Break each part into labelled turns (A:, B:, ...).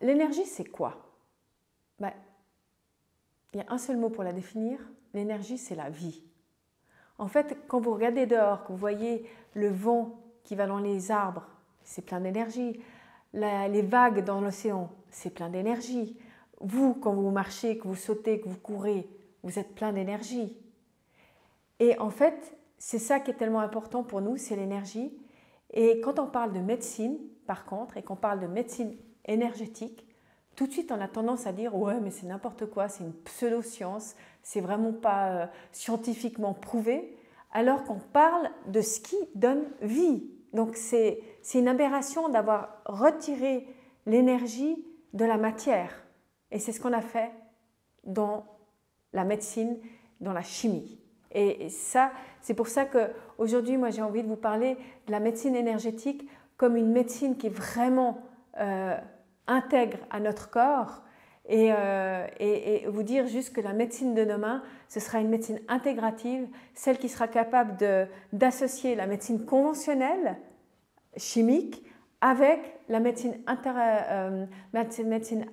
A: l'énergie, c'est quoi? Ben, il y a un seul mot pour la définir, l'énergie, c'est la vie. En fait, quand vous regardez dehors, que vous voyez le vent qui va dans les arbres, c'est plein d'énergie. Les vagues dans l'océan, c'est plein d'énergie. Vous, quand vous marchez, que vous sautez, que vous courez, vous êtes plein d'énergie. Et en fait, c'est ça qui est tellement important pour nous, c'est l'énergie. Et quand on parle de médecine, par contre, et qu'on parle de médecine énergétique, tout de suite on a tendance à dire « ouais, mais c'est n'importe quoi, c'est une pseudo-science, c'est vraiment pas scientifiquement prouvé », alors qu'on parle de ce qui donne vie. Donc c'est une aberration d'avoir retiré l'énergie de la matière. Et c'est ce qu'on a fait dans la médecine, dans la chimie. Et ça, c'est pour ça qu'aujourd'hui, moi j'ai envie de vous parler de la médecine énergétique comme une médecine qui est vraiment intègre à notre corps et vous dire juste que la médecine de demain, ce sera une médecine intégrative, celle qui sera capable d'associer la médecine conventionnelle, chimique, avec la médecine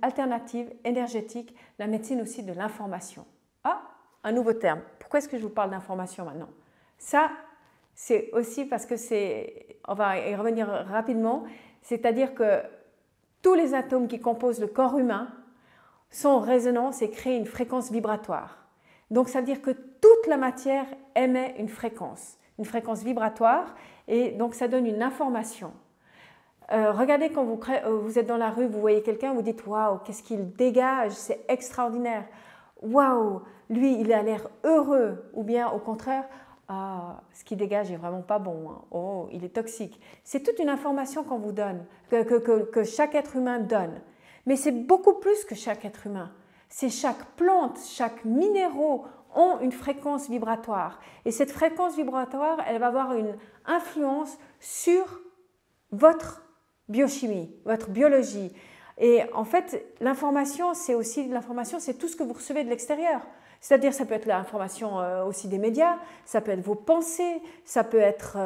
A: alternative, énergétique, la médecine aussi de l'information. Ah, un nouveau terme. Pourquoi est-ce que je vous parle d'information maintenant? Ça, c'est aussi parce que on va y revenir rapidement, c'est-à-dire que tous les atomes qui composent le corps humain sont en résonance et créent une fréquence vibratoire. Donc ça veut dire que toute la matière émet une fréquence vibratoire, et donc ça donne une information. Regardez quand vous êtes dans la rue, vous voyez quelqu'un, vous dites « waouh, qu'est-ce qu'il dégage, c'est extraordinaire !» Waouh, lui, il a l'air heureux, ou bien au contraire, ah, ce qu'il dégage est vraiment pas bon, hein. Oh, il est toxique. C'est toute une information qu'on vous donne, que chaque être humain donne. Mais c'est beaucoup plus que chaque être humain. C'est chaque plante, chaque minéraux ont une fréquence vibratoire. Et cette fréquence vibratoire, elle va avoir une influence sur votre biochimie, votre biologie. Et en fait, l'information, c'est aussi l'information, c'est tout ce que vous recevez de l'extérieur. C'est-à-dire, ça peut être l'information aussi des médias, ça peut être vos pensées, ça peut être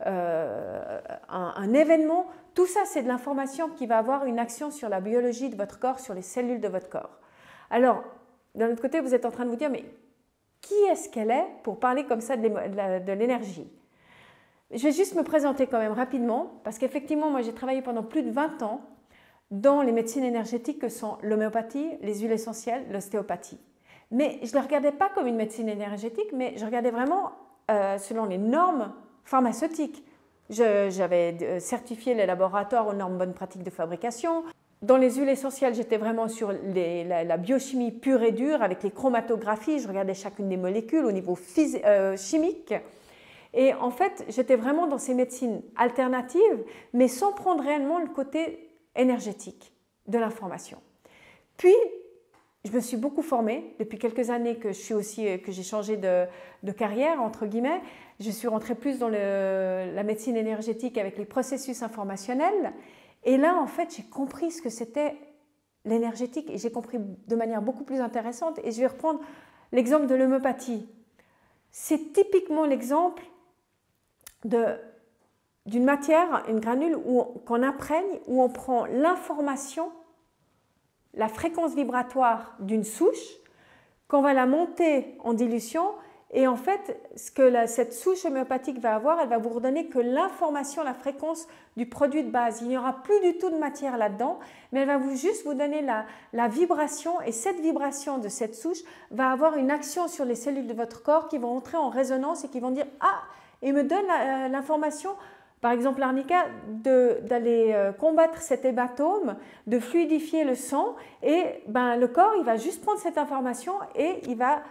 A: un événement. Tout ça, c'est de l'information qui va avoir une action sur la biologie de votre corps, sur les cellules de votre corps. Alors, d'un autre côté, vous êtes en train de vous dire, mais qui est-ce qu'elle est pour parler comme ça de l'énergie? Je vais juste me présenter quand même rapidement, parce qu'effectivement, moi, j'ai travaillé pendant plus de 20 ans dans les médecines énergétiques que sont l'homéopathie, les huiles essentielles, l'ostéopathie. Mais je ne le regardais pas comme une médecine énergétique, mais je regardais vraiment selon les normes pharmaceutiques. J'avais certifié les laboratoires aux normes bonnes pratiques de fabrication. Dans les huiles essentielles, j'étais vraiment sur la biochimie pure et dure, avec les chromatographies. Je regardais chacune des molécules au niveau chimique. Et en fait, j'étais vraiment dans ces médecines alternatives, mais sans prendre réellement le côté énergétique de l'information. Puis, je me suis beaucoup formée. Depuis quelques années que j'ai changé de carrière, entre guillemets, je suis rentrée plus dans la médecine énergétique avec les processus informationnels. Et là, en fait, j'ai compris ce que c'était l'énergétique et j'ai compris de manière beaucoup plus intéressante. Et je vais reprendre l'exemple de l'homéopathie. C'est typiquement l'exemple d'une matière, une granule qu'on imprègne, où on prend l'information, la fréquence vibratoire d'une souche, qu'on va la monter en dilution, et en fait, ce que cette souche homéopathique va avoir, elle va vous redonner que l'information, la fréquence du produit de base. Il n'y aura plus du tout de matière là-dedans, mais elle va juste vous donner la vibration, et cette vibration de cette souche va avoir une action sur les cellules de votre corps qui vont entrer en résonance et qui vont dire « Ah !» et me donne l'information, par exemple l'arnica, d'aller combattre cet hématome, de fluidifier le sang, et le corps il va juste prendre cette information et il va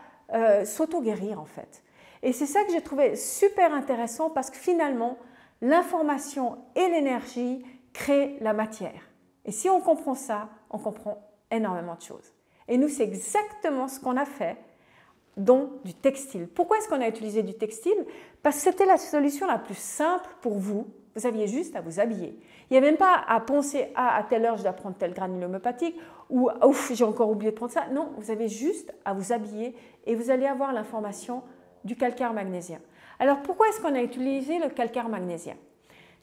A: s'auto-guérir en fait. Et c'est ça que j'ai trouvé super intéressant parce que finalement, l'information et l'énergie créent la matière. Et si on comprend ça, on comprend énormément de choses. Et nous, c'est exactement ce qu'on a fait dans du textile. Pourquoi est-ce qu'on a utilisé du textile? Parce que c'était la solution la plus simple pour vous. Vous aviez juste à vous habiller. Il n'y a même pas à penser à telle heure je dois prendre telle granule homéopathique ou ouf, j'ai encore oublié de prendre ça. Non, vous avez juste à vous habiller et vous allez avoir l'information du calcaire magnésien. Alors pourquoi est-ce qu'on a utilisé le calcaire magnésien?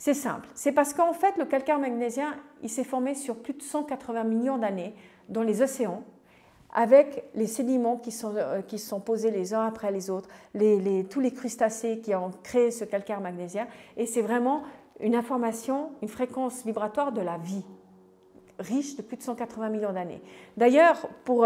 A: C'est simple, c'est parce qu'en fait le calcaire magnésien il s'est formé sur plus de 180 millions d'années dans les océans avec les sédiments qui sont posés les uns après les autres, tous les crustacés qui ont créé ce calcaire magnésien et c'est vraiment une information, une fréquence vibratoire de la vie riche de plus de 180 millions d'années. D'ailleurs, pour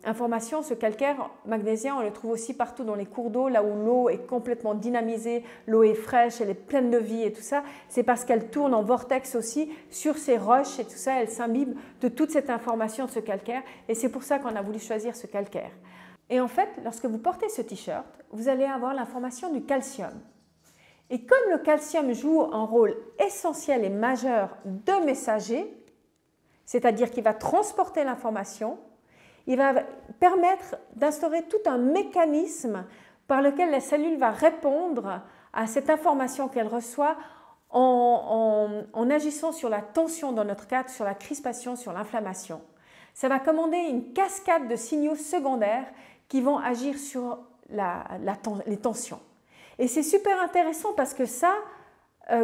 A: information, ce calcaire magnésien, on le trouve aussi partout dans les cours d'eau, là où l'eau est complètement dynamisée, l'eau est fraîche, elle est pleine de vie et tout ça. C'est parce qu'elle tourne en vortex aussi sur ces roches et tout ça, elle s'imbibe de toute cette information de ce calcaire et c'est pour ça qu'on a voulu choisir ce calcaire. Et en fait, lorsque vous portez ce t-shirt, vous allez avoir l'information du calcium. Et comme le calcium joue un rôle essentiel et majeur de messager, c'est-à-dire qu'il va transporter l'information, il va permettre d'instaurer tout un mécanisme par lequel la cellule va répondre à cette information qu'elle reçoit en agissant sur la tension dans notre cadre, sur la crispation, sur l'inflammation. Ça va commander une cascade de signaux secondaires qui vont agir sur les tensions. Et c'est super intéressant parce que ça,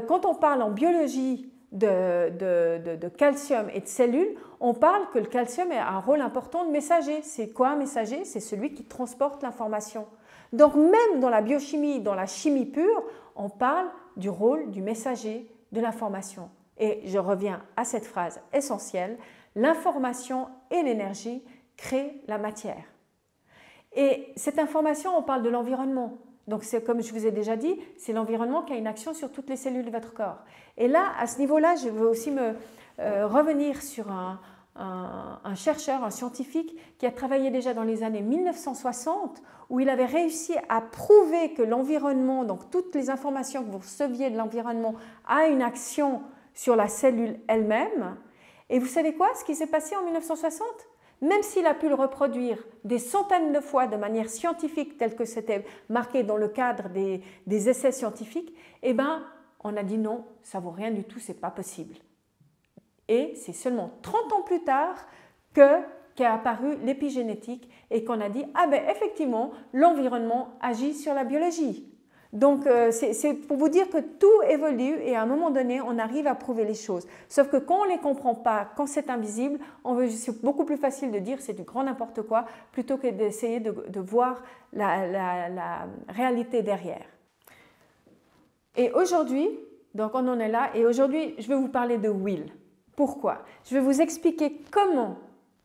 A: quand on parle en biologie de calcium et de cellules, on parle que le calcium a un rôle important de messager. C'est quoi un messager? C'est celui qui transporte l'information. Donc même dans la biochimie, dans la chimie pure, on parle du rôle du messager de l'information. Et je reviens à cette phrase essentielle, l'information et l'énergie créent la matière. Et cette information, on parle de l'environnement. Donc, comme je vous ai déjà dit, c'est l'environnement qui a une action sur toutes les cellules de votre corps. Et là, à ce niveau-là, je veux aussi revenir sur un chercheur, un scientifique qui a travaillé déjà dans les années 1960, où il avait réussi à prouver que l'environnement, donc toutes les informations que vous receviez de l'environnement, a une action sur la cellule elle-même. Et vous savez quoi, ce qui s'est passé en 1960 ? Même s'il a pu le reproduire des centaines de fois de manière scientifique, tel que c'était marqué dans le cadre des essais scientifiques, eh bien, on a dit non, ça ne vaut rien du tout, ce n'est pas possible. Et c'est seulement 30 ans plus tard qu'est apparu l'épigénétique et qu'on a dit « Ah ben effectivement, l'environnement agit sur la biologie ». Donc, c'est pour vous dire que tout évolue et à un moment donné, on arrive à prouver les choses. Sauf que quand on ne les comprend pas, quand c'est invisible, c'est beaucoup plus facile de dire c'est du grand n'importe quoi plutôt que d'essayer de voir la réalité derrière. Et aujourd'hui, donc on en est là, et aujourd'hui, je vais vous parler de Will. Pourquoi? Je vais vous expliquer comment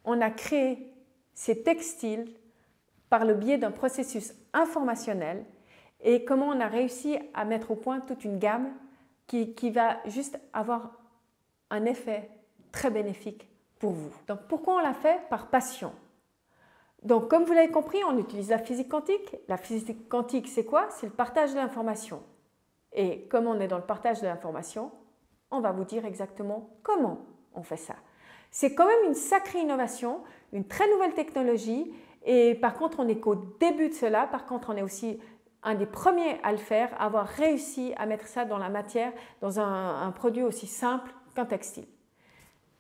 A: on a créé ces textiles par le biais d'un processus informationnel et comment on a réussi à mettre au point toute une gamme qui va juste avoir un effet très bénéfique pour vous. Donc pourquoi on l'a fait? Par passion. Donc comme vous l'avez compris, on utilise la physique quantique. La physique quantique, c'est quoi? C'est le partage de l'information. Et comme on est dans le partage de l'information, on va vous dire exactement comment on fait ça. C'est quand même une sacrée innovation, une très nouvelle technologie et par contre on n'est qu'au début de cela, par contre on est aussi un des premiers à le faire, à avoir réussi à mettre ça dans la matière, dans un produit aussi simple qu'un textile.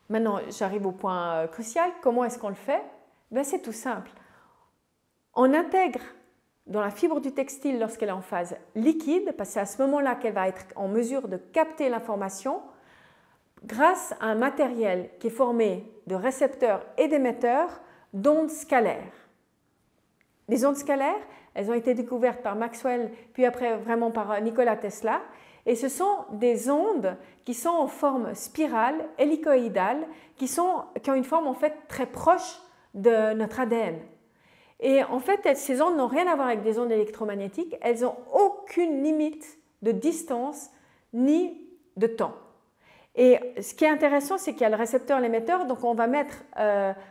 A: Maintenant, j'arrive au point crucial. Comment est-ce qu'on le fait? Ben, c'est tout simple. On intègre dans la fibre du textile lorsqu'elle est en phase liquide, parce que c'est à ce moment-là qu'elle va être en mesure de capter l'information grâce à un matériel qui est formé de récepteurs et d'émetteurs d'ondes scalaires. Les ondes scalaires, elles ont été découvertes par Maxwell, puis après vraiment par Nikola Tesla. Et ce sont des ondes qui sont en forme spirale, hélicoïdale, qui ont une forme en fait très proche de notre ADN. Et en fait, ces ondes n'ont rien à voir avec des ondes électromagnétiques. Elles n'ont aucune limite de distance ni de temps. Et ce qui est intéressant, c'est qu'il y a le récepteur et l'émetteur, donc on va mettre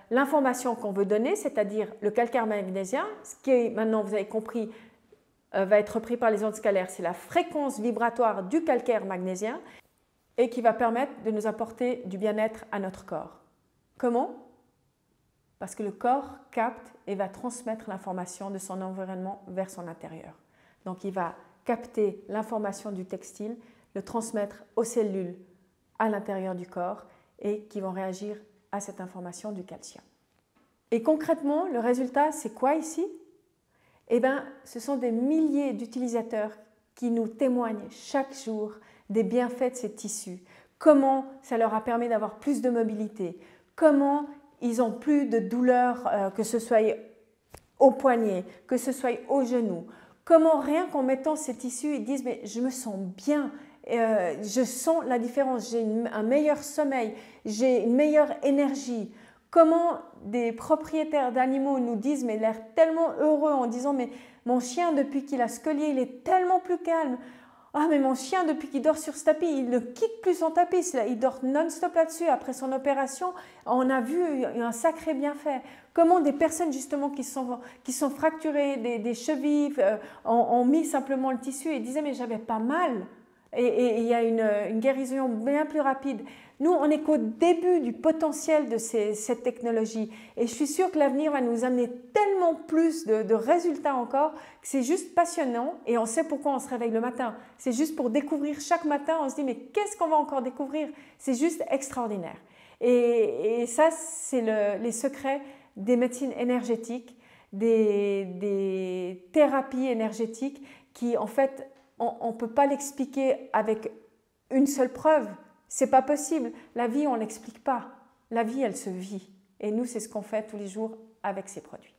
A: l'information qu'on veut donner, c'est-à-dire le calcaire magnésien, ce qui, maintenant vous avez compris, va être repris par les ondes scalaires, c'est la fréquence vibratoire du calcaire magnésien et qui va permettre de nous apporter du bien-être à notre corps. Comment? Parce que le corps capte et va transmettre l'information de son environnement vers son intérieur. Donc il va capter l'information du textile, le transmettre aux cellules à l'intérieur du corps et qui vont réagir à cette information du calcium. Et concrètement, le résultat, c'est quoi ici? Eh bien, ce sont des milliers d'utilisateurs qui nous témoignent chaque jour des bienfaits de ces tissus. Comment ça leur a permis d'avoir plus de mobilité, comment ils n'ont plus de douleurs, que ce soit au poignet, que ce soit au genou. Comment rien qu'en mettant ces tissus, ils disent « mais je me sens bien, je sens la différence, j'ai un meilleur sommeil, j'ai une meilleure énergie ». Comment des propriétaires d'animaux nous disent, mais l'air tellement heureux en disant « mais mon chien depuis qu'il a scolié, il est tellement plus calme ». Ah mais mon chien depuis qu'il dort sur ce tapis, il ne quitte plus son tapis, il dort non-stop là-dessus. Après son opération, on a vu un sacré bienfait. Comment des personnes justement qui sont fracturées, des chevilles, ont mis simplement le tissu et disaient mais j'avais pas mal. Et il y a une guérison bien plus rapide. Nous, on n'est qu'au début du potentiel de cette technologie. Et je suis sûre que l'avenir va nous amener tellement plus de résultats encore que c'est juste passionnant. Et on sait pourquoi on se réveille le matin. C'est juste pour découvrir chaque matin. On se dit, mais qu'est-ce qu'on va encore découvrir? C'est juste extraordinaire. Et ça, c'est les secrets des médecines énergétiques, des thérapies énergétiques qui, en fait, on ne peut pas l'expliquer avec une seule preuve. C'est pas possible. La vie, on ne l'explique pas. La vie, elle se vit. Et nous, c'est ce qu'on fait tous les jours avec ces produits.